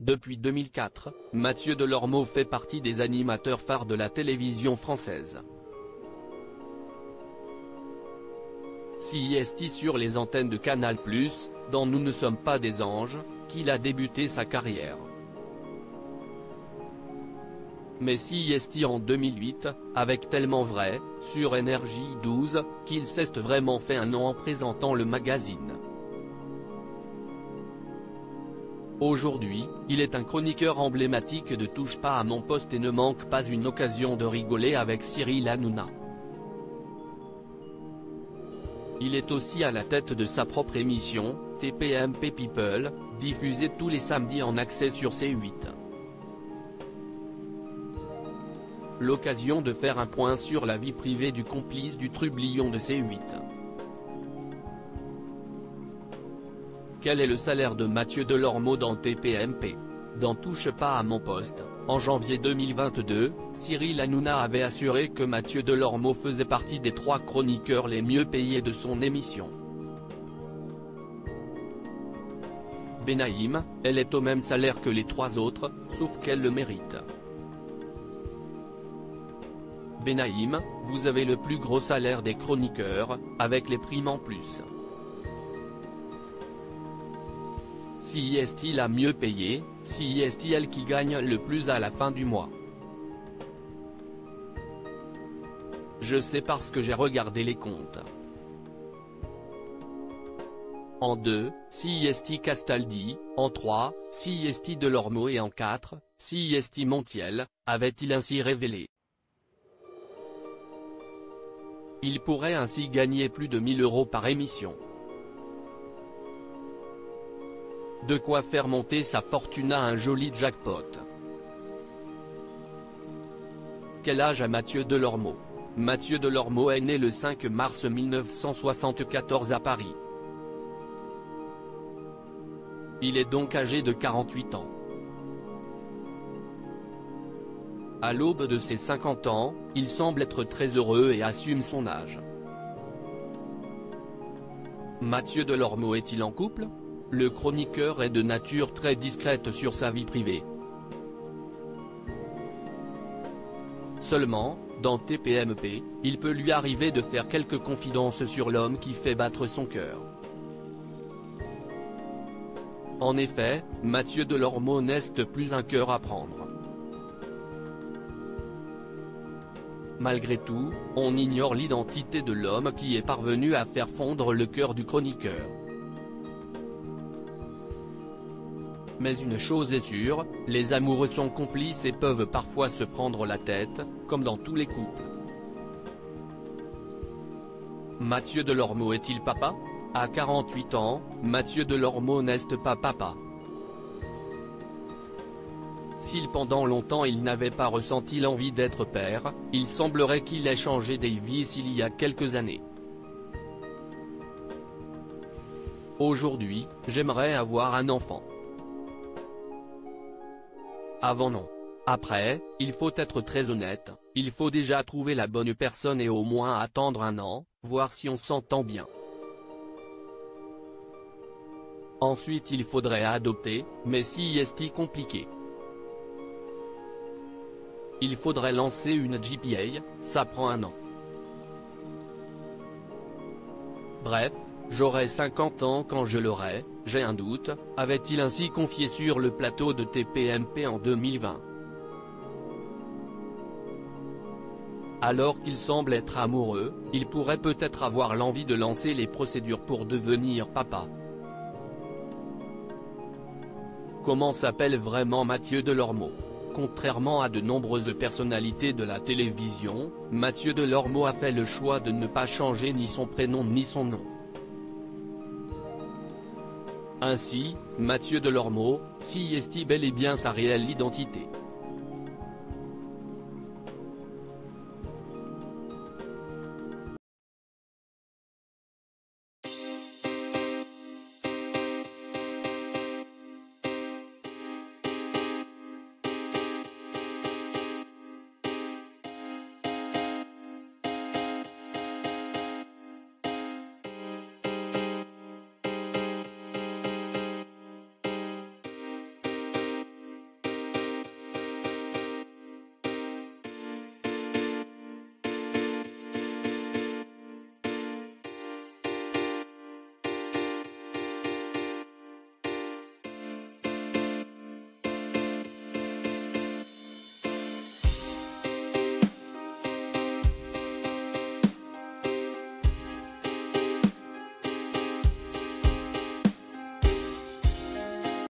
Depuis 2004, Mathieu Delormeau fait partie des animateurs phares de la télévision française. CIST sur les antennes de Canal+, dans Nous ne sommes pas des anges, qu'il a débuté sa carrière. Mais CIST en 2008, avec Tellement Vrai, sur Énergie 12, qu'il s'est vraiment fait un nom en présentant le magazine. Aujourd'hui, il est un chroniqueur emblématique de Touche pas à mon poste et ne manque pas une occasion de rigoler avec Cyril Hanouna. Il est aussi à la tête de sa propre émission, TPMP People, diffusée tous les samedis en accès sur C8. L'occasion de faire un point sur la vie privée du complice du trublion de C8. Quel est le salaire de Mathieu Delormeau dans TPMP? Dans Touche pas à mon poste, en janvier 2022, Cyril Hanouna avait assuré que Mathieu Delormeau faisait partie des 3 chroniqueurs les mieux payés de son émission. Benaïm, elle est au même salaire que les 3 autres, sauf qu'elle le mérite. Benaïm, vous avez le plus gros salaire des chroniqueurs, avec les primes en plus. CIST la mieux payée, CIST elle qui gagne le plus à la fin du mois. Je sais parce que j'ai regardé les comptes. En 2, CIST Castaldi, en 3, CIST Delormeau et en 4, CIST Montiel, avait-il ainsi révélé. Il pourrait ainsi gagner plus de 1000 € par émission. De quoi faire monter sa fortune à un joli jackpot. Quel âge a Mathieu Delormeau? Mathieu Delormeau est né le 5 mars 1974 à Paris. Il est donc âgé de 48 ans. À l'aube de ses 50 ans, il semble être très heureux et assume son âge. Mathieu Delormeau est-il en couple? Le chroniqueur est de nature très discrète sur sa vie privée. Seulement, dans TPMP, il peut lui arriver de faire quelques confidences sur l'homme qui fait battre son cœur. En effet, Mathieu Delormeau n'est plus un cœur à prendre. Malgré tout, on ignore l'identité de l'homme qui est parvenu à faire fondre le cœur du chroniqueur. Mais une chose est sûre, les amoureux sont complices et peuvent parfois se prendre la tête, comme dans tous les couples. Mathieu Delormeau est-il papa? À 48 ans, Mathieu Delormeau n'est pas papa. S'il pendant longtemps il n'avait pas ressenti l'envie d'être père, il semblerait qu'il ait changé d'avis il y a quelques années. Aujourd'hui, j'aimerais avoir un enfant. Avant non. Après, il faut être très honnête, il faut déjà trouver la bonne personne et au moins attendre 1 an, voir si on s'entend bien. Ensuite il faudrait adopter, mais si est compliqué. Il faudrait lancer une GPA, ça prend 1 an. Bref, j'aurai 50 ans quand je l'aurai, j'ai un doute, avait-il ainsi confié sur le plateau de TPMP en 2020. Alors qu'il semble être amoureux, il pourrait peut-être avoir l'envie de lancer les procédures pour devenir papa. Comment s'appelle vraiment Mathieu Delormeau? Contrairement à de nombreuses personnalités de la télévision, Mathieu Delormeau a fait le choix de ne pas changer ni son prénom ni son nom. Ainsi, Mathieu Delormeau, CIST bel et bien sa réelle identité.